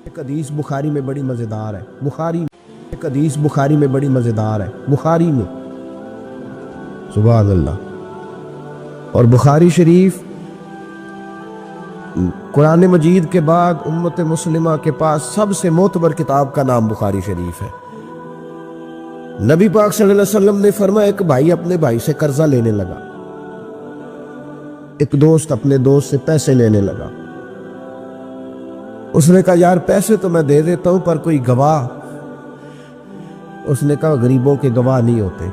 ایک حدیث بخاری میں بڑی مزیدار ہے، ایک حدیث بخاری میں بڑی مزیدار ہے، بخاری میں، سبحان اللہ۔ اور بخاری شریف قرآن مجید کے بعد امت مسلمہ کے پاس سب سے معتبر کتاب کا نام بخاری شریف ہے۔ نبی پاک صلی اللہ علیہ وسلم نے فرمایا ایک بھائی اپنے بھائی سے قرضہ لینے لگا، ایک دوست اپنے دوست سے پیسے لینے لگا۔ اس نے کہا یار پیسے تو میں دے دیتا ہوں پر کوئی گواہ؟ اس نے کہا غریبوں کے گواہ نہیں ہوتے،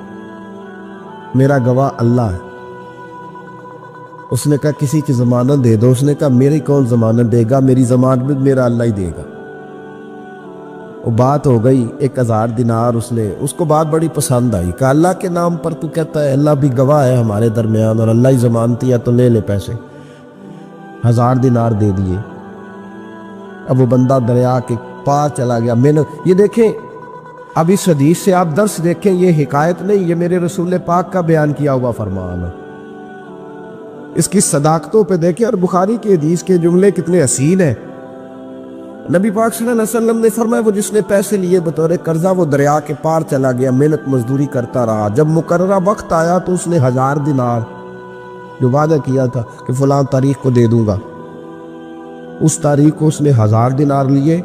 میرا گواہ اللہ ہے۔ اس نے کہا کسی کی ضمانت دے دو۔ اس نے کہا میری کون ضمانت دے گا، میری ضمانت میرا اللہ ہی دے گا۔ وہ بات ہو گئی 1000 دینار، اس کو بات بڑی پسند آئی، کہا اللہ کے نام پر تو کہتا ہے اللہ بھی گواہ ہے ہمارے درمیان اور اللہ ہی ضمانتی ہے، تو لے لے پیسے۔ 1000 دینار دے دیے۔ اب وہ بندہ دریا کے پار چلا گیا۔ یہ دیکھیں، اب اس حدیث سے آپ درس دیکھیں، یہ حکایت نہیں، یہ میرے رسول پاک کا بیان کیا ہوا فرمان ہے۔ اس کی صداقتوں پہ دیکھیں، اور بخاری کی حدیث کے جملے کتنے حسین ہیں۔ نبی پاک صلی اللہ علیہ وسلم نے فرمایا وہ جس نے پیسے لیے بطور قرضہ وہ دریا کے پار چلا گیا، محنت مزدوری کرتا رہا، جب مقررہ وقت آیا تو اس نے 1000 دینار جو وعدہ کیا تھا کہ فلاں تاریخ کو دے دوں گا، اس تاریخ کو اس نے 1000 دینار لیے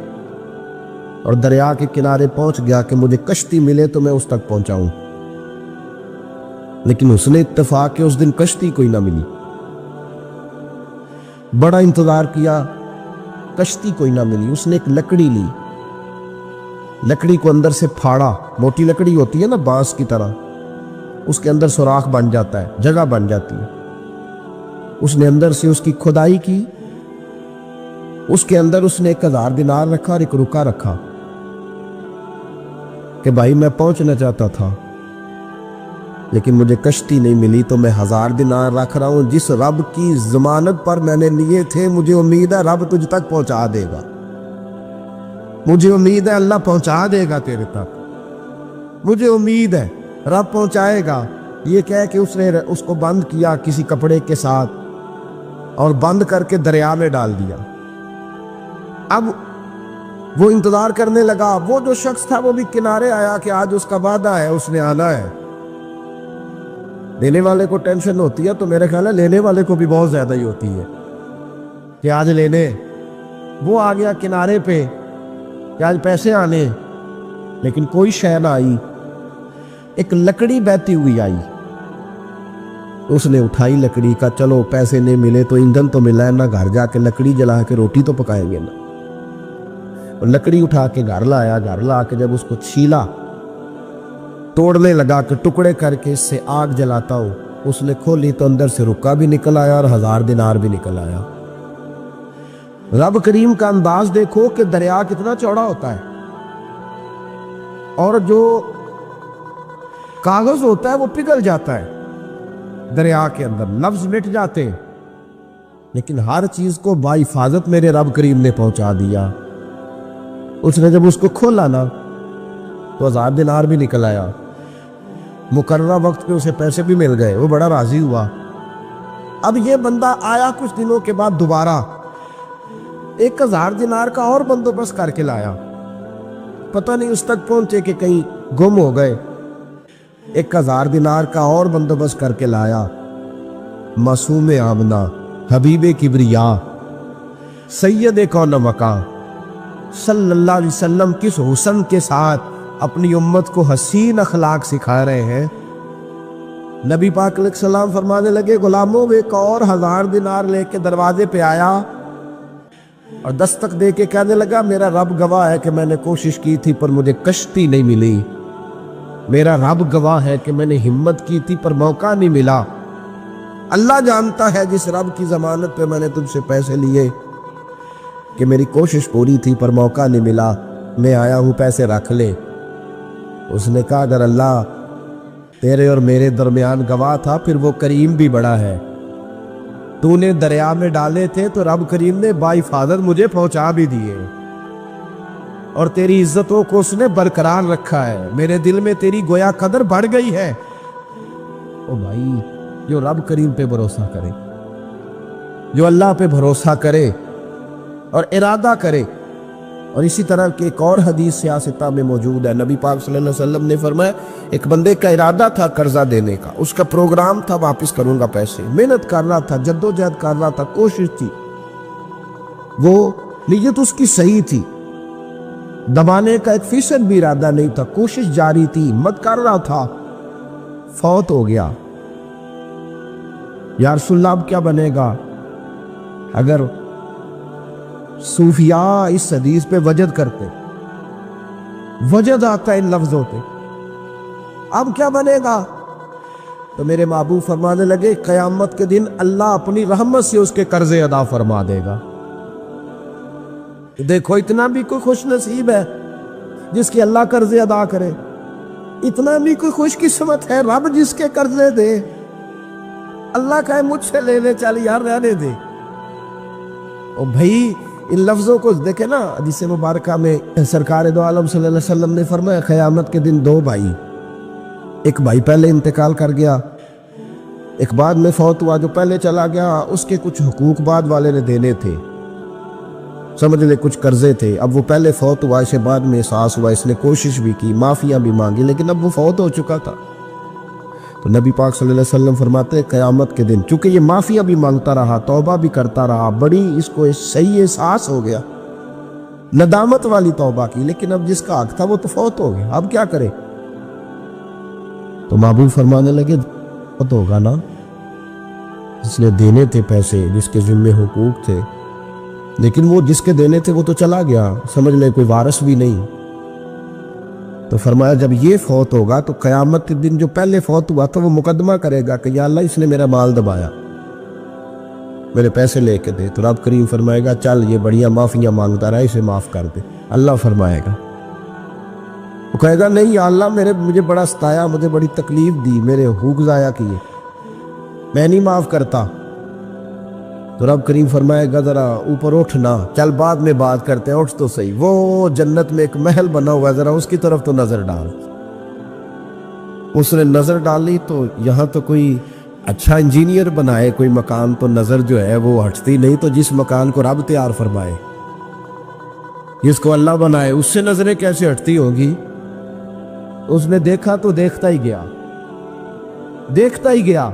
اور دریا کے کنارے پہنچ گیا کہ مجھے کشتی ملے تو میں اس تک پہنچاؤں۔ لیکن اس نے اتفاق کہ اس دن کشتی کوئی نہ ملی، بڑا انتظار کیا، کشتی کوئی نہ ملی۔ اس نے ایک لکڑی لی، لکڑی کو اندر سے پھاڑا، موٹی لکڑی ہوتی ہے نا بانس کی طرح، اس کے اندر سوراخ بن جاتا ہے، جگہ بن جاتی ہے۔ اس نے اندر سے اس کی کھدائی کی، اس کے اندر اس نے 1000 دینار رکھا اور ایک رکا رکھا کہ بھائی میں پہنچنا چاہتا تھا لیکن مجھے کشتی نہیں ملی تو میں 1000 دینار رکھ رہا ہوں، جس رب کی ضمانت پر میں نے لیے تھے مجھے امید ہے رب تجھ تک پہنچا دے گا، مجھے امید ہے اللہ پہنچا دے گا تیرے تک، مجھے امید ہے رب پہنچائے گا۔ یہ کہہ کہ اس نے اس کو بند کیا کسی کپڑے کے ساتھ اور بند کر کے دریا میں ڈال دیا۔ اب وہ انتظار کرنے لگا، وہ جو شخص تھا وہ بھی کنارے آیا کہ آج اس کا وعدہ ہے، اس نے آنا ہے۔ دینے والے کو ٹینشن ہوتی ہے تو میرے خیال ہے لینے والے کو بھی بہت زیادہ ہی ہوتی ہے کہ آج لینے۔ وہ آ گیا کنارے پہ کہ آج پیسے آنے، لیکن کوئی شے نہ آئی۔ ایک لکڑی بہتی ہوئی آئی، اس نے اٹھائی لکڑی کا، چلو پیسے نہیں ملے تو ایندھن تو ملا ہے نا، گھر جا کے لکڑی جلا کے روٹی تو پکائیں گے نا۔ اور لکڑی اٹھا کے گھر لایا، گھر لا کے جب اس کو چھیلا، توڑنے لگا کہ ٹکڑے کر کے اس سے آگ جلاتا ہوں، اس نے کھولی تو اندر سے رکا بھی نکل آیا اور 1000 دینار بھی نکل آیا۔ رب کریم کا انداز دیکھو کہ دریا کتنا چوڑا ہوتا ہے، اور جو کاغذ ہوتا ہے وہ پگھل جاتا ہے دریا کے اندر، لفظ مٹ جاتے ہیں، لیکن ہر چیز کو باحفاظت میرے رب کریم نے پہنچا دیا۔ اس نے جب اس کو کھولا نا تو 1000 دینار بھی نکل آیا، مقررہ وقت پہ اسے پیسے بھی مل گئے، وہ بڑا راضی ہوا۔ اب یہ بندہ آیا کچھ دنوں کے بعد دوبارہ 1000 دینار کا اور بندوبست کر کے لایا، پتہ نہیں اس تک پہنچے کہ کہیں گم ہو گئے۔ 1000 دینار کا اور بندوبست کر کے لایا، معصوم آمنہ، حبیب کبریا، سید کون مکان صلی اللہ علیہ وسلم کس حسن کے ساتھ اپنی امت کو حسین اخلاق سکھا رہے ہیں۔ نبی پاک علیہ السلام فرمانے لگے غلاموں، ایک اور 1000 دینار لے کے دروازے پہ آیا اور دستک دے کے کہنے لگا میرا رب گواہ ہے کہ میں نے کوشش کی تھی پر مجھے کشتی نہیں ملی، میرا رب گواہ ہے کہ میں نے ہمت کی تھی پر موقع نہیں ملا، اللہ جانتا ہے جس رب کی ضمانت پہ میں نے تجھ سے پیسے لیے کہ میری کوشش پوری تھی پر موقع نہیں ملا، میں آیا ہوں پیسے رکھ لے۔ اس نے کہا اگر اللہ تیرے اور میرے درمیان گواہ تھا پھر وہ کریم بھی بڑا ہے، تو نے دریا میں ڈالے تھے تو رب کریم نے باحفاظت مجھے پہنچا بھی دیے، اور تیری عزتوں کو اس نے برقرار رکھا ہے، میرے دل میں تیری گویا قدر بڑھ گئی ہے۔ او بھائی، جو رب کریم پہ بھروسہ کرے، جو اللہ پہ بھروسہ کرے اور ارادہ کرے اور اسی طرح کی ایک اور حدیث سیاستہ میں موجود ہے، نبی پاک صلی اللہ علیہ وسلم نے فرمایا ایک بندے کا ارادہ تھا قرضہ دینے کا، اس کا پروگرام تھا واپس کروں گا پیسے، محنت کر رہا تھا، جدوجہد کر رہا تھا، کوشش تھی، وہ نیت اس کی صحیح تھی، دبانے کا 1% بھی ارادہ نہیں تھا، کوشش جاری تھی، ہمت کر رہا تھا، فوت ہو گیا۔ یا رسول اللہ اب کیا بنے گا؟ اگر صوفیاء اس حدیث پہ وجد کرتے، وجد آتا ہے ان لفظوں پہ، اب کیا بنے گا؟ تو میرے محبوب فرمانے لگے قیامت کے دن اللہ اپنی رحمت سے اس کے قرضے ادا فرما دے گا۔ دیکھو اتنا بھی کوئی خوش نصیب ہے جس کے اللہ قرضے ادا کرے، اتنا بھی کوئی خوش قسمت ہے رب جس کے قرضے دے۔ اللہ کہے مجھ سے لے لے، چل یار رہنے دے۔ اور بھائی ان لفظوں کو دیکھیں نا، حدیث مبارکہ میں سرکار دو عالم صلی اللہ علیہ وسلم نے فرمایا قیامت کے دن دو بھائی، ایک بھائی پہلے انتقال کر گیا، ایک بعد میں فوت ہوا، جو پہلے چلا گیا اس کے کچھ حقوق بعد والے نے دینے تھے، سمجھ لے کچھ قرضے تھے، اب وہ پہلے فوت ہوا، اسے بعد میں احساس ہوا، اس نے کوشش بھی کی، معافیاں بھی مانگی، لیکن اب وہ فوت ہو چکا تھا۔ تو نبی پاک صلی اللہ علیہ وسلم فرماتے ہیں قیامت کے دن چونکہ یہ معافیاں بھی مانگتا رہا، توبہ بھی کرتا رہا، بڑی اس کو صحیح احساس ہو گیا، ندامت والی توبہ کی، لیکن اب جس کا حق تھا وہ تو فوت ہو گیا، اب کیا کرے؟ تو محبوب فرمانے لگے فوت ہوگا نا، جس نے دینے تھے پیسے، جس کے ذمہ حقوق تھے، لیکن وہ جس کے دینے تھے وہ تو چلا گیا، سمجھ لے کوئی وارث بھی نہیں۔ تو فرمایا جب یہ فوت ہوگا تو قیامت کے دن جو پہلے فوت ہوا تھا وہ مقدمہ کرے گا کہ یا اللہ اس نے میرا مال دبایا، میرے پیسے لے کے دے۔ تو رب کریم فرمائے گا چل یہ بڑیاں معافیاں مانگتا رہا، اسے معاف کر دے۔ اللہ فرمائے گا، وہ کہے گا نہیں یا اللہ مجھے بڑا ستایا، مجھے بڑی تکلیف دی، میرے حقوق ضائع کیے، میں نہیں معاف کرتا۔ تو رب کریم فرمائے گا ذرا اوپر اٹھ نا، چل بعد میں بات کرتے ہیں، اٹھ تو صحیح، وہ جنت میں ایک محل بنا ہوا ہے، ذرا اس کی طرف تو نظر ڈال۔ اس نے نظر ڈالی تو یہاں تو کوئی اچھا انجینئر بنائے کوئی مکان تو نظر جو ہے وہ ہٹتی نہیں، تو جس مکان کو رب تیار فرمائے، جس کو اللہ بنائے، اس سے نظریں کیسے ہٹتی ہوگی؟ اس نے دیکھا تو دیکھتا ہی گیا، دیکھتا ہی گیا،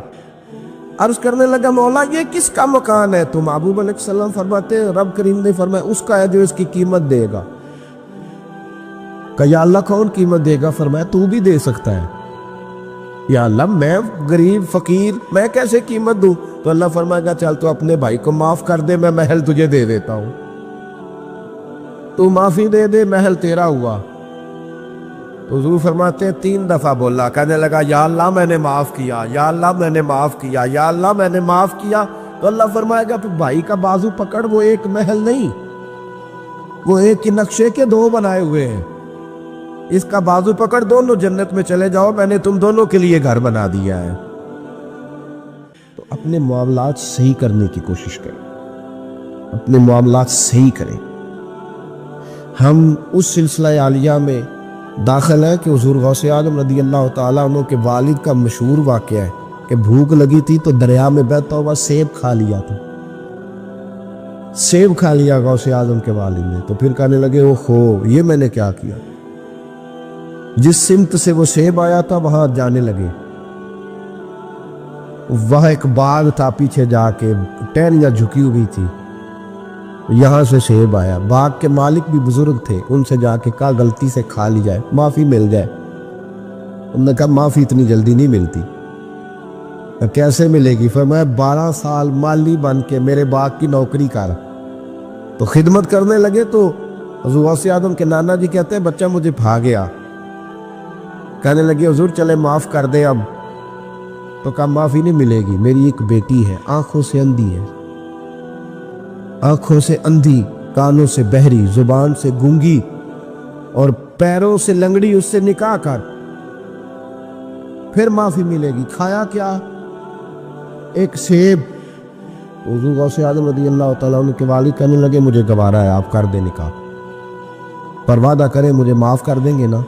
عرض کرنے لگا مولا یہ کس کا مکان ہے؟ تو محبوب علیہ السلام فرماتے ہیں رب کریم نے فرمایا اس کا ہے جو اس کی قیمت دے گا۔ کہ یا اللہ کون قیمت دے گا؟ فرمایا تو بھی دے سکتا ہے۔ یا اللہ میں غریب فقیر، میں کیسے قیمت دوں؟ تو اللہ فرمائے گا چل تو اپنے بھائی کو معاف کر دے، میں محل تجھے دے دیتا ہوں، تو معافی دے دے، محل تیرا ہوا۔ تو حضور فرماتے ہیں 3 دفعہ بولا، کہنے لگا یا اللہ میں نے معاف کیا، یا اللہ میں نے معاف کیا، یا اللہ میں نے معاف کیا۔ تو اللہ فرمائے گا پھر بھائی کا بازو پکڑ، وہ ایک محل نہیں، وہ ایک ہی نقشے کے 2 بنائے ہوئے ہیں، اس کا بازو پکڑ، دونوں جنت میں چلے جاؤ، میں نے تم دونوں کے لیے گھر بنا دیا ہے۔ تو اپنے معاملات صحیح کرنے کی کوشش کریں، اپنے معاملات صحیح کریں۔ ہم اس سلسلہ عالیہ میں داخل ہے کہ حضور غوث اعظم رضی اللہ تعالیٰ عنہ کے والد کا مشہور واقعہ ہے کہ بھوک لگی تھی تو دریا میں بہتا ہوا سیب کھا لیا تھا، سیب کھا لیا غوث اعظم کے والد نے۔ تو پھر کہنے لگے اوہو یہ میں نے کیا کیا؟ جس سمت سے وہ سیب آیا تھا وہاں جانے لگے، وہاں ایک باغ تھا، پیچھے جا کے ٹہنیاں جھکی ہوئی تھی، یہاں سے سیب آیا، باغ کے مالک بھی بزرگ تھے، ان سے جا کے کہا غلطی سے کھا لی جائے، معافی مل جائے۔ انہوں نے کہا معافی اتنی جلدی نہیں ملتی۔ کیسے ملے گی؟ فرمایا 12 سال مالی بن کے میرے باغ کی نوکری کر۔ تو خدمت کرنے لگے تو حضور غوث اعظم کے نانا جی کہتے ہیں بچہ مجھے بھا گیا، کہنے لگے حضور چلے معاف کر دے اب۔ تو کہا معافی نہیں ملے گی، میری ایک بیٹی ہے، آنکھوں سے اندھی ہے، آنکھوں سے اندھی، کانوں سے بہری، زبان سے گونگی اور پیروں سے لنگڑی، اس سے نکاح کر، پھر معافی ملے گی۔ کھایا کیا؟ ایک سیب۔ حضور غوث اعظم رضی اللہ تعالیٰ عنہ کے والد کہنے لگے مجھے گوارا ہے، آپ کر دیں نکاح، پر وعدہ کریں مجھے معاف کر دیں گے نا؟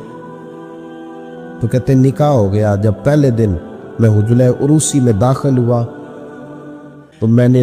تو کہتے ہیں نکاح ہو گیا۔ جب پہلے دن میں حجلہ عروسی میں داخل ہوا تو میں نے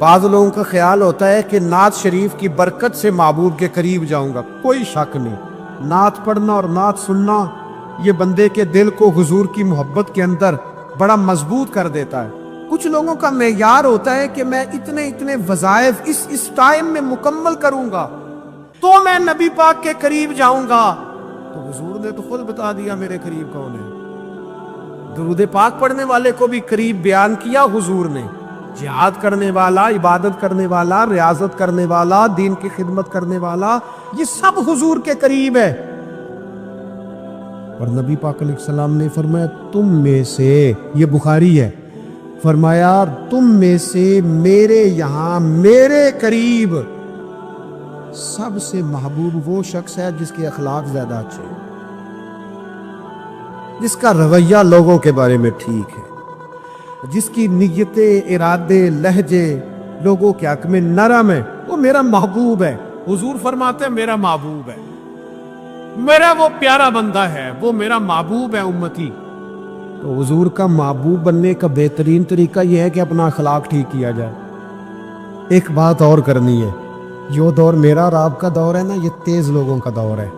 بعض لوگوں کا خیال ہوتا ہے کہ نعت شریف کی برکت سے محبوب کے قریب جاؤں گا. کوئی شک نہیں، نعت پڑھنا اور نعت سننا یہ بندے کے دل کو حضور کی محبت کے اندر بڑا مضبوط کر دیتا ہے. کچھ لوگوں کا معیار ہوتا ہے کہ میں اتنے وظائف اس ٹائم میں مکمل کروں گا تو میں نبی پاک کے قریب جاؤں گا. تو حضور نے تو خود بتا دیا میرے قریب کون ہے. درود پاک پڑھنے والے کو بھی قریب بیان کیا حضور نے. جہاد کرنے والا، عبادت کرنے والا، ریاضت کرنے والا، دین کی خدمت کرنے والا، یہ سب حضور کے قریب ہے. اور نبی پاک علیہ السلام نے فرمایا تم میں سے، یہ بخاری ہے، فرمایا تم میں سے میرے یہاں میرے قریب سب سے محبوب وہ شخص ہے جس کے اخلاق زیادہ اچھے ہیں، جس کا رویہ لوگوں کے بارے میں ٹھیک ہے، جس کی نیتیں، ارادے، لہجے لوگوں کے حق میں نرم ہے، وہ میرا محبوب ہے. حضور فرماتے ہیں میرا محبوب ہے، میرا وہ پیارا بندہ ہے، وہ میرا محبوب ہے امتی. تو حضور کا محبوب بننے کا بہترین طریقہ یہ ہے کہ اپنا اخلاق ٹھیک کیا جائے. ایک بات اور کرنی ہے، جو دور میرا اور آپ کا دور ہے نا، یہ تیز لوگوں کا دور ہے،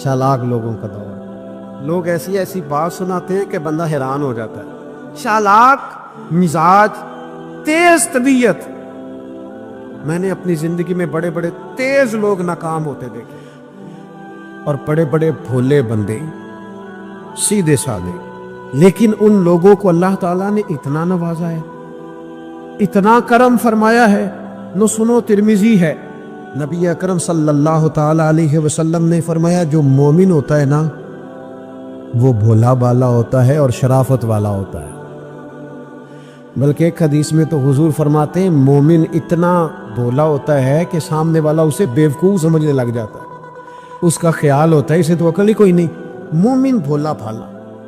چالاک لوگوں کا دور ہے. لوگ ایسی بات سناتے ہیں کہ بندہ حیران ہو جاتا ہے. چالاک مزاج، تیز طبیعت. میں نے اپنی زندگی میں بڑے تیز لوگ ناکام ہوتے دیکھے، اور بڑے بھولے بندے، سیدھے سادے. لیکن ان لوگوں کو اللہ تعالیٰ نے اتنا نوازا ہے، اتنا کرم فرمایا ہے. نو سنو ترمذی ہے، نبی اکرم صلی اللہ تعالی علیہ وسلم نے فرمایا جو مومن ہوتا ہے نا، وہ بھولا بالا ہوتا ہے اور شرافت والا ہوتا ہے. بلکہ ایک حدیث میں تو حضور فرماتے ہیں مومن اتنا بھولا ہوتا ہے کہ سامنے والا اسے بیوقوف سمجھنے لگ جاتا ہے. اس کا خیال ہوتا ہے اسے تو عقل ہی کوئی نہیں. مومن بھولا بھالا.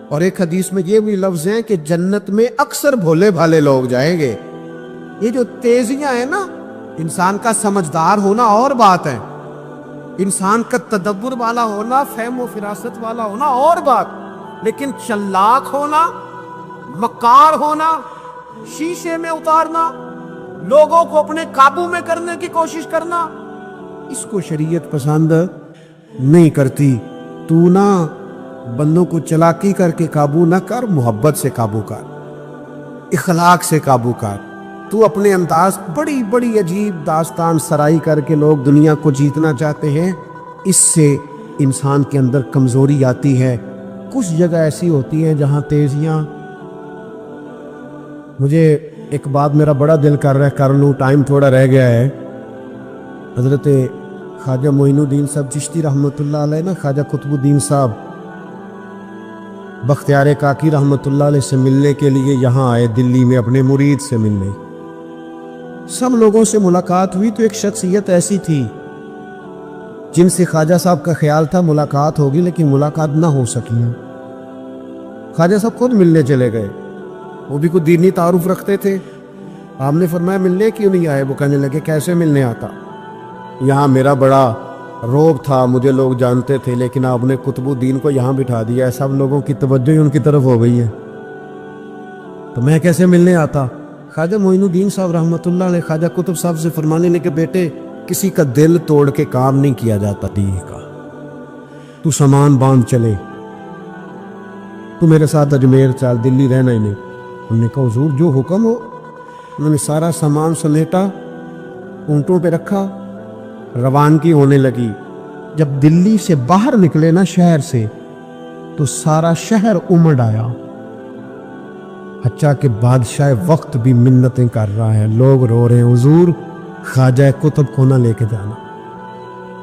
اور ایک حدیث میں یہ بھی لفظ ہیں کہ جنت میں اکثر بھولے بھالے لوگ جائیں گے. یہ جو تیزیاں ہیں نا، انسان کا سمجھدار ہونا اور بات ہے، انسان کا تدبر والا ہونا، فہم و فراست والا ہونا اور بات، لیکن چلاک ہونا، مکار ہونا، شیشے میں اتارنا، لوگوں کو اپنے قابو میں کرنے کی کوشش کرنا، اس کو شریعت پسند نہیں کرتی. تو نہ بندوں کو چلاکی کر کے قابو نہ کر، محبت سے قابو کر، اخلاق سے قابو کر. تو اپنے انداز بڑی عجیب داستان سرائی کر کے لوگ دنیا کو جیتنا چاہتے ہیں، اس سے انسان کے اندر کمزوری آتی ہے. کچھ جگہ ایسی ہوتی ہیں جہاں تیزیاں. مجھے ایک بات میرا بڑا دل کر رہا ہے، کر لوں، ٹائم تھوڑا رہ گیا ہے. حضرت خواجہ معین الدین صاحب چشتی رحمۃ اللہ علیہ نا، خواجہ قطب الدین صاحب بختیار کاکی رحمۃ اللہ علیہ سے ملنے کے لیے یہاں آئے دلی میں، اپنے مرید سے ملنے. سب لوگوں سے ملاقات ہوئی تو ایک شخصیت ایسی تھی جن سے خواجہ صاحب کا خیال تھا ملاقات ہوگی، لیکن ملاقات نہ ہو سکی. خواجہ صاحب خود ملنے چلے گئے. وہ بھی کوئی دینی تعارف رکھتے تھے. آپ نے فرمایا ملنے کیوں نہیں آئے؟ وہ کہنے لگے کیسے ملنے آتا، یہاں میرا بڑا روب تھا، مجھے لوگ جانتے تھے، لیکن آپ نے قطب الدین کو یہاں بٹھا دیا ہے، سب لوگوں کی توجہ ہی ان کی طرف ہو گئی ہے، تو میں کیسے ملنے آتا. خواجہ معین الدین صاحب رحمۃ اللہ علیہ خواجہ قطب صاحب سے فرمانے لگے بیٹے کسی کا دل توڑ کے کام نہیں کیا جاتا دین کا، تو سامان باندھ چلے، تو میرے ساتھ اجمیر چل، دلی رہنا ہی نہیں. انہوں نے کہا حضور جو حکم ہو. انہوں نے سارا سامان سمیٹا، اونٹوں پہ رکھا، روانگی ہونے لگی. جب دلی سے باہر نکلے نا شہر سے، تو سارا شہر امڑ آیا. حتیٰ کہ بادشاہ وقت بھی منتیں کر رہا ہے، لوگ رو رہے ہیں حضور خواجہ قطب کو نہ لے کے جانا.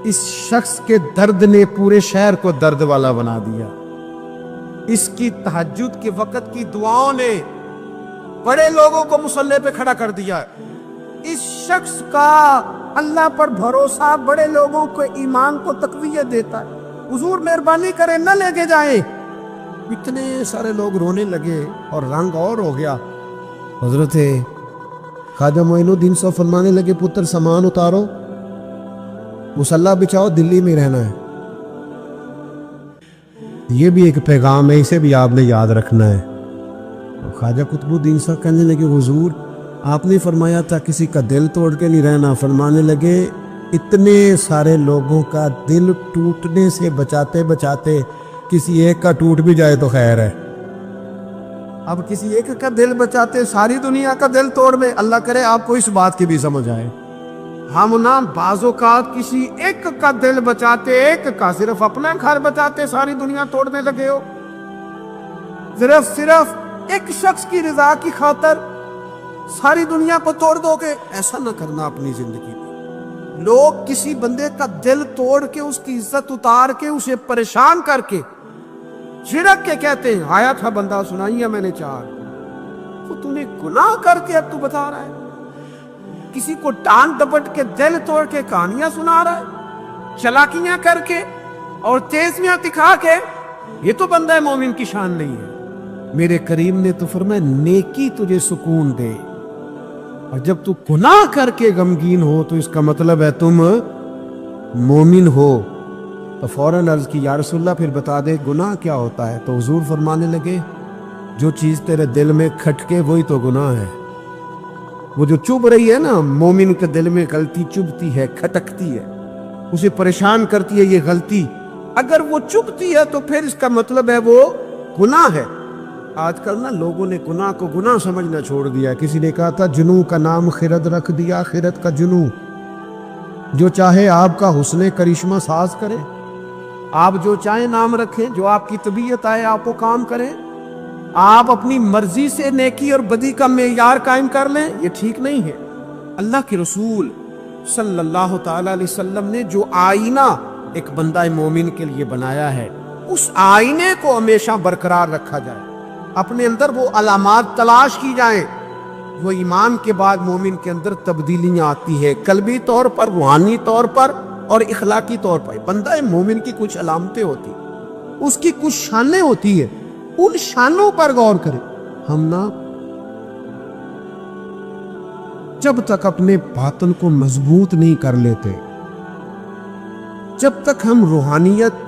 اس شخص کے درد نے پورے شہر کو درد والا بنا دیا. اس کی تہجد کے وقت کی دعاؤں نے بڑے لوگوں کو مصلی پہ کھڑا کر دیا. اس شخص کا اللہ پر بھروسہ بڑے لوگوں کو ایمان کو تقویت دیتا ہے. حضور مہربانی کریں نہ لے کے جائیں. اتنے سارے لوگ رونے لگے اور رنگ اور ہو گیا. حضرت خواجہ معین الدین صاحب فرمانے لگے پتر سامان اتارو، مصلی بچھاؤ، دلی میں رہنا ہے. یہ بھی ایک پیغام ہے، اسے بھی آپ نے یاد رکھنا ہے. خواجہ قطب الدین صاحب کہنے لگے حضور آپ نے فرمایا تھا کسی کا دل توڑ کے نہیں رہنا. فرمانے لگے اتنے سارے لوگوں کا دل ٹوٹنے سے بچاتے بچاتے کسی ایک کا ٹوٹ بھی جائے تو خیر ہے. اب کسی ایک کا دل بچاتے ساری دنیا کا دل توڑ دے. اللہ کرے آپ کو اس بات کی بھی سمجھ آئے. ہم نا بعض اوقات کسی ایک کا دل بچاتے, ایک کا, صرف اپنا گھر بچاتے ساری دنیا توڑنے لگے ہو. صرف ایک شخص کی رضا کی خاطر ساری دنیا کو توڑ دو گے. ایسا نہ کرنا اپنی زندگی میں. لوگ کسی بندے کا دل توڑ کے اس کی عزت اتار کے اسے پریشان کر کے جھڑک کے کہتے ہیں آیا تھا بندہ سنائی ہے میں نے 4. تو تو نے گناہ کر کے اب تو بتا رہا ہے. کسی کو ڈانٹ ڈپٹ کے دل توڑ کے کہانیاں سنا رہا ہے, چلاکیاں کر کے اور تیزیاں دکھا کے. یہ تو بندہ مومن کی شان نہیں ہے. میرے کریم نے تو فرمایا نیکی تجھے سکون دے, اور جب تو گناہ کر کے غمگین ہو تو اس کا مطلب ہے تم مومن ہو. تو فوراً عرض کی یا رسول اللہ پھر بتا دے گناہ کیا ہوتا ہے. تو حضور فرمانے لگے جو چیز تیرے دل میں کھٹکے وہی تو گناہ ہے. وہ جو چبھ رہی ہے نا, مومن کے دل میں غلطی چبھتی ہے, کھٹکتی ہے, اسے پریشان کرتی ہے یہ غلطی. اگر وہ چبھتی ہے تو پھر اس کا مطلب ہے وہ گناہ ہے. آج کل نا لوگوں نے گناہ کو گناہ سمجھنا چھوڑ دیا. کسی نے کہا تھا جنوں کا نام خرد رکھ دیا, خرد کا جنوں. جو چاہے آپ کا حسن کرشمہ ساز کرے, آپ جو چاہیں نام رکھیں, جو آپ کی طبیعت آئے آپ وہ کام کریں, آپ اپنی مرضی سے نیکی اور بدی کا معیار قائم کر لیں. یہ ٹھیک نہیں ہے. اللہ کے رسول صلی اللہ تعالی علیہ وسلم نے جو آئینہ ایک بندہ مومن کے لیے بنایا ہے, اس آئینے کو ہمیشہ برقرار رکھا جائے. اپنے اندر وہ علامات تلاش کی جائیں. وہ ایمان کے بعد مومن کے اندر تبدیلیاں آتی ہے, قلبی طور پر, روحانی طور پر اور اخلاقی طور پر. بندہ مومن کی کچھ علامتیں ہوتی, اس کی کچھ شانیں ہوتی ہے, ان شانوں پر غور کریں. ہم نا جب تک اپنے باطن کو مضبوط نہیں کر لیتے, جب تک ہم روحانیت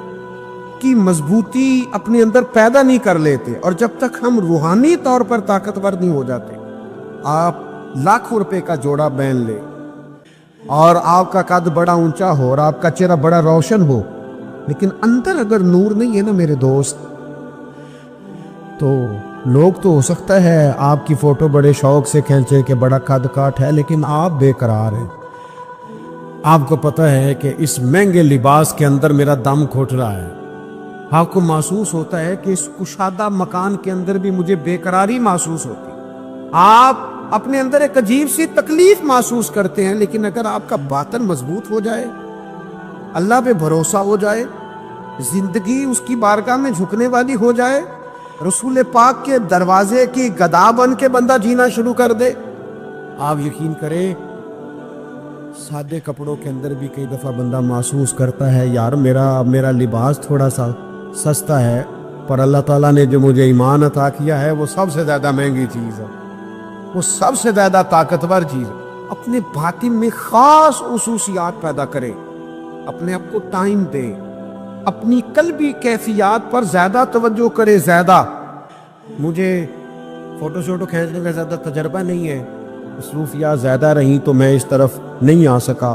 کی مضبوطی اپنے اندر پیدا نہیں کر لیتے, اور جب تک ہم روحانی طور پر طاقتور نہیں ہو جاتے, آپ لاکھوں روپے کا جوڑا پہن لے اور آپ کا قد بڑا اونچا ہو اور آپ کا چہرہ بڑا روشن ہو, لیکن اندر اگر نور نہیں ہے نا میرے دوست, تو لوگ تو ہو سکتا ہے آپ کی فوٹو بڑے شوق سے کھینچے کہ بڑا قد کاٹ ہے, لیکن آپ بے قرار ہیں. آپ کو پتہ ہے کہ اس مہنگے لباس کے اندر میرا دم گھٹ رہا ہے. آپ کو محسوس ہوتا ہے کہ اس کشادہ مکان کے اندر بھی مجھے بے قراری محسوس ہوتی. آپ اپنے اندر ایک عجیب سی تکلیف محسوس کرتے ہیں, لیکن اگر آپ کا باطن مضبوط ہو جائے, اللہ پہ بھروسہ ہو جائے, زندگی اس کی بارگاہ میں جھکنے والی ہو جائے, رسول پاک کے دروازے کی گدا بن کے بندہ جینا شروع کر دے, آپ یقین کریں سادے کپڑوں کے اندر بھی کئی دفعہ بندہ محسوس کرتا ہے یار میرا لباس تھوڑا سا سستا ہے, پر اللہ تعالیٰ نے جو مجھے ایمان عطا کیا ہے وہ سب سے زیادہ مہنگی چیز ہے, وہ سب سے زیادہ طاقتور چیز ہے. اپنے باطن میں خاص خصوصیات پیدا کرے, اپنے آپ کو ٹائم دے, اپنی قلبی کیفیات پر زیادہ توجہ کرے. زیادہ مجھے فوٹو شوٹو کھینچنے کا زیادہ تجربہ نہیں ہے, مصروفیات زیادہ رہیں تو میں اس طرف نہیں آ سکا.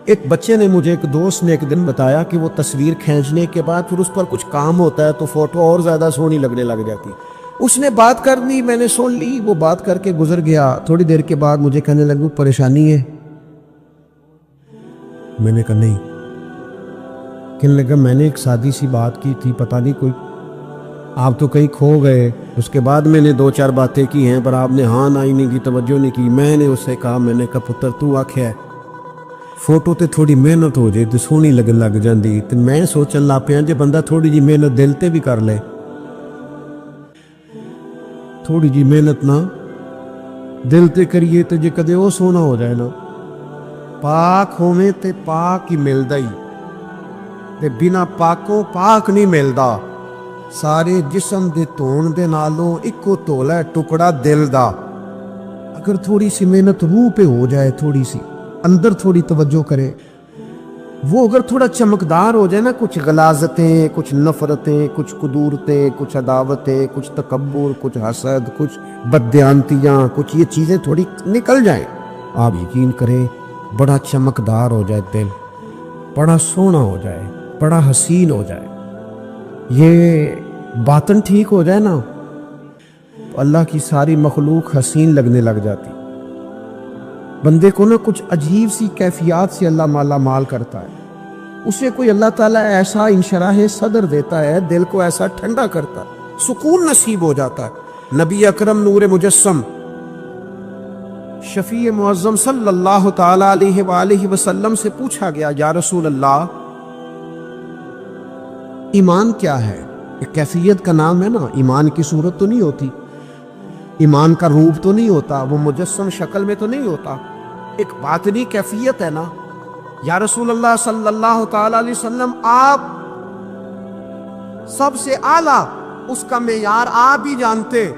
ایک بچے نے مجھے, ایک دوست نے ایک دن بتایا کہ وہ تصویر کھینچنے کے بعد پھر اس پر کچھ کام ہوتا ہے تو فوٹو اور زیادہ سونی لگنے لگ جاتی. اس نے بات کر دی, میں نے سن لی, وہ بات کر کے گزر گیا. تھوڑی دیر کے بعد مجھے کہنے لگا پریشانی ہے. میں نے کہا نہیں. کہنے لگا میں نے ایک سادی سی بات کی تھی, پتہ نہیں کوئی آپ تو کہیں کھو گئے. اس کے بعد میں نے 2-4 باتیں کی ہیں پر آپ نے ہاں نہ ہی نہیں کی, توجہ نہیں کی. میں نے اس سے کہا, میں نے کہا پتر تو آکھیا فوٹو تے تھوڑی محنت ہو جائے تو سونی لگن لگ جاندی. تو میں سوچن لگ پیا جے بندہ تھوڑی جی محنت دل تے بھی کر لے, تھوڑی جی محنت نہ دل تے کریے تو جے کدے وہ سونا ہو جائے نا, پاک ہوویں تے پاک ہی ملدا ہی, تے بنا پاکوں پاک نہیں ملدا. سارے جسم دے دھون دے نالوں اکو تولا ہے ٹکڑا دل دا. اگر تھوڑی سی محنت روح پہ ہو جائے, تھوڑی سی اندر تھوڑی توجہ کرے, وہ اگر تھوڑا چمکدار ہو جائے نا، کچھ غلاظتیں، کچھ نفرتیں، کچھ قدورتیں، کچھ عداوتیں، کچھ تکبر، کچھ حسد، کچھ بددیانتیاں، کچھ یہ چیزیں تھوڑی نکل جائیں، آپ یقین کریں بڑا چمکدار ہو جائے دل، بڑا سونا ہو جائے، بڑا حسین ہو جائے، یہ باطن ٹھیک ہو جائے نا تو اللہ کی ساری مخلوق حسین لگنے لگ جاتی۔ بندے کو نا کچھ عجیب سی کیفیات سے اللہ مالا مال کرتا ہے، اسے کوئی اللہ تعالیٰ ایسا انشراح صدر دیتا ہے، دل کو ایسا ٹھنڈا کرتا ہے، سکون نصیب ہو جاتا ہے۔ نبی اکرم نور مجسم شفیع معظم صلی اللہ تعالی علیہ وآلہ وسلم سے پوچھا گیا، یا رسول اللہ ایمان کیا ہے؟ ایک کیفیت کا نام ہے نا، ایمان کی صورت تو نہیں ہوتی، ایمان کا روپ تو نہیں ہوتا، وہ مجسم شکل میں تو نہیں ہوتا، ایک باطنی کیفیت ہے نا۔ یا رسول اللہ صلی اللہ تعالی علیہ وسلم آپ سب سے اعلیٰ اس کا معیار آپ ہی جانتے،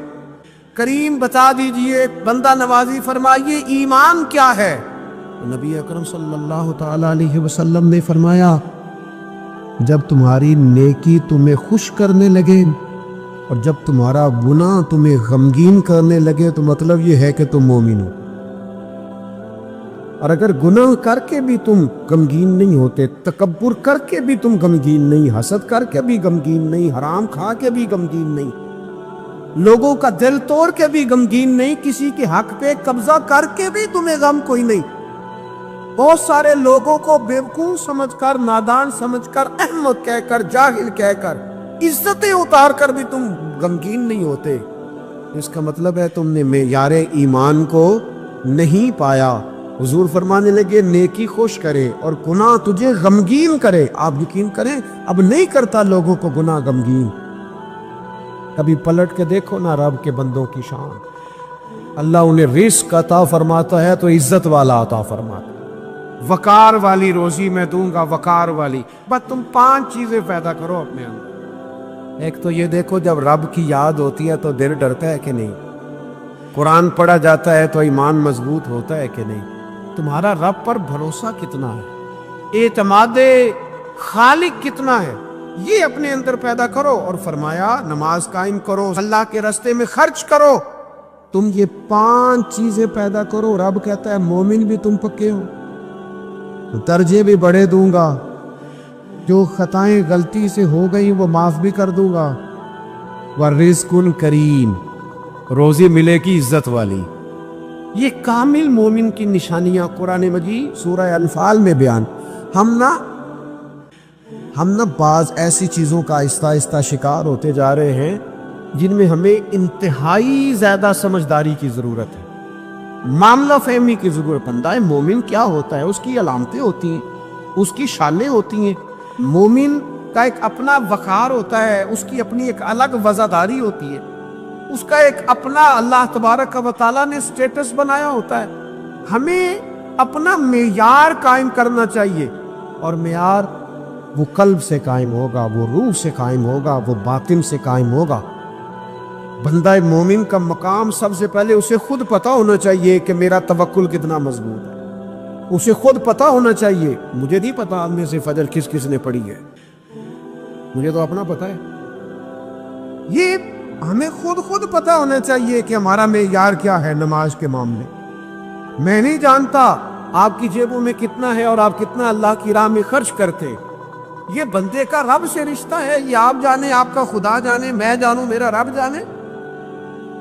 کریم بتا دیجئے، بندہ نوازی فرمائیے ایمان کیا ہے؟ نبی اکرم صلی اللہ تعالی علیہ وسلم نے فرمایا، جب تمہاری نیکی تمہیں خوش کرنے لگے اور جب تمہارا گناہ تمہیں غمگین کرنے لگے تو مطلب یہ ہے کہ تم مومن ہو۔ اور اگر گناہ کر کے بھی تم غمگین نہیں ہوتے، تکبر کر کے بھی تم غمگین نہیں، حسد کر کے بھی غمگین نہیں، حرام کھا کے بھی غمگین نہیں، لوگوں کا دل توڑ کے بھی غمگین نہیں، کسی کے حق پہ قبضہ کر کے بھی تمہیں غم کوئی نہیں، بہت سارے لوگوں کو بیوقوف سمجھ کر، نادان سمجھ کر، احمق کہہ کر، جاہل کہہ کر، عزتیں اتار کر بھی تم غمگین نہیں ہوتے، اس کا مطلب ہے تم نے معیار ایمان کو نہیں پایا۔ حضور فرمانے لگے نیکی خوش کرے اور گناہ تجھے غمگین کرے، آپ یقین کریں اب نہیں کرتا لوگوں کو گناہ غمگین۔ کبھی پلٹ کے دیکھو نا رب کے بندوں کی شان، اللہ انہیں رزق عطا فرماتا ہے تو عزت والا عطا فرماتا ہے، وقار والی روزی میں دوں گا، وقار والی۔ بس تم 5 چیزیں پیدا کرو اپنے اندر۔ ایک تو یہ دیکھو جب رب کی یاد ہوتی ہے تو دل ڈرتا ہے کہ نہیں، قرآن پڑھا جاتا ہے تو ایمان مضبوط ہوتا ہے کہ نہیں، تمہارا رب پر بھروسہ کتنا ہے، اعتماد خالق کتنا ہے، یہ اپنے اندر پیدا کرو۔ اور فرمایا نماز قائم کرو، اللہ کے راستے میں خرچ کرو، تم یہ 5 چیزیں پیدا کرو، رب کہتا ہے مومن بھی تم پکے ہو، درجے بھی بڑے دوں گا، جو خطائیں غلطی سے ہو گئیں وہ معاف بھی کر دوں گا، ورزق کریم، روزی ملے گی عزت والی۔ یہ کامل مومن کی نشانیاں قرآن مجید سورہ انفال میں بیان۔ ہم نہ بعض ایسی چیزوں کا آہستہ آہستہ شکار ہوتے جا رہے ہیں جن میں ہمیں انتہائی زیادہ سمجھداری کی ضرورت ہے، معاملہ فہمی کی ضرورت۔ بندہ مومن کیا ہوتا ہے، اس کی علامتیں ہوتی ہیں، اس کی شانیں ہوتی ہیں، مومن کا ایک اپنا وقار ہوتا ہے، اس کی اپنی ایک الگ وزاداری ہوتی ہے، اس کا ایک اپنا اللہ تبارک و تعالیٰ نے سٹیٹس بنایا ہوتا ہے۔ ہمیں اپنا معیار قائم کرنا چاہیے، اور معیار وہ قلب سے قائم ہوگا، وہ روح سے قائم ہوگا، وہ باطن سے قائم ہوگا۔ بندہ مومن کا مقام سب سے پہلے اسے خود پتہ ہونا چاہیے کہ میرا توکل کتنا مضبوط ہے، اسے خود پتہ ہونا چاہیے۔ مجھے نہیں پتا آپ میں سے فجر کس کس نے پڑھی ہے، مجھے تو اپنا پتہ ہے، یہ ہمیں خود پتہ ہونا چاہیے کہ ہمارا معیار کیا ہے نماز کے معاملے۔ میں نہیں جانتا آپ کی جیبوں میں کتنا ہے اور آپ کتنا اللہ کی راہ میں خرچ کرتے، یہ بندے کا رب سے رشتہ ہے، یہ آپ جانے، آپ کا خدا جانے، میں جانوں، میرا رب جانے۔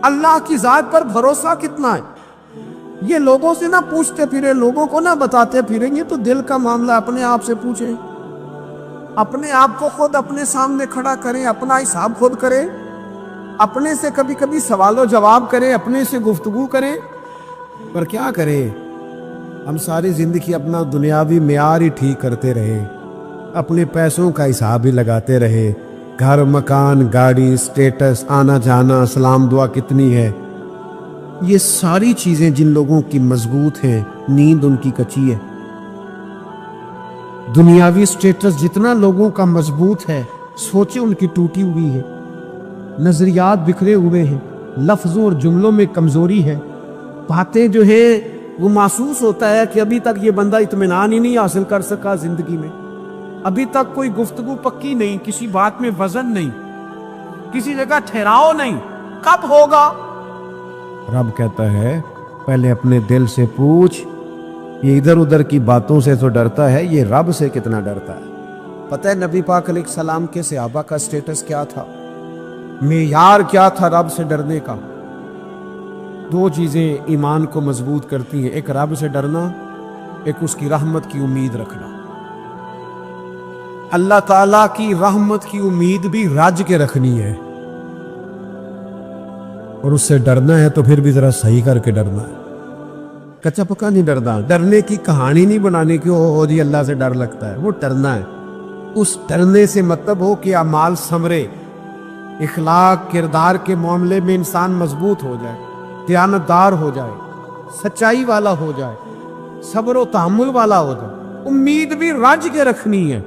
اللہ کی ذات پر بھروسہ کتنا ہے، یہ لوگوں سے نہ پوچھتے پھریں، لوگوں کو نہ بتاتے پھریں، یہ تو دل کا معاملہ اپنے آپ سے پوچھیں، اپنے آپ کو خود اپنے سامنے کھڑا کریں، اپنا حساب خود کریں، اپنے سے کبھی کبھی سوال و جواب کریں، اپنے سے گفتگو کریں۔ پر کیا کریں، ہم ساری زندگی اپنا دنیاوی معیار ہی ٹھیک کرتے رہے، اپنے پیسوں کا حساب ہی لگاتے رہے، گھر، مکان، گاڑی، سٹیٹس، آنا جانا، سلام دعا کتنی ہے، یہ ساری چیزیں جن لوگوں کی مضبوط ہیں، نیند ان کی کچی ہے۔ دنیاوی سٹیٹس جتنا لوگوں کا مضبوط ہے، سوچیں ان کی ٹوٹی ہوئی ہے، نظریات بکھرے ہوئے ہیں، لفظوں اور جملوں میں کمزوری ہے، باتیں جو ہیں وہ محسوس ہوتا ہے کہ ابھی تک یہ بندہ اطمینان ہی نہیں حاصل کر سکا زندگی میں، ابھی تک کوئی گفتگو پکی نہیں، کسی بات میں وزن نہیں، کسی جگہ ٹھہراؤ نہیں، کب ہوگا؟ رب کہتا ہے پہلے اپنے دل سے پوچھ، یہ ادھر ادھر کی باتوں سے تو ڈرتا ہے، یہ رب سے کتنا ڈرتا ہے؟ پتہ ہے نبی پاک علیہ السلام کے صحابہ کا سٹیٹس کیا تھا، معیار کیا تھا رب سے ڈرنے کا؟ دو چیزیں ایمان کو مضبوط کرتی ہیں، ایک رب سے ڈرنا، ایک اس کی رحمت کی امید رکھنا۔ اللہ تعالیٰ کی رحمت کی امید بھی رج کے رکھنی ہے، اور اس سے ڈرنا ہے تو پھر بھی ذرا صحیح کر کے ڈرنا ہے، کچا پکا نہیں ڈرنا، ڈرنے کی کہانی نہیں بنانے کی او جی اللہ سے ڈر لگتا ہے، وہ ڈرنا ہے۔ اس ڈرنے سے مطلب ہو کہ اعمال ثمرے، اخلاق کردار کے معاملے میں انسان مضبوط ہو جائے، دیانتدار ہو جائے، سچائی والا ہو جائے، صبر و تحمل والا ہو جائے۔ امید بھی رج کے رکھنی ہے،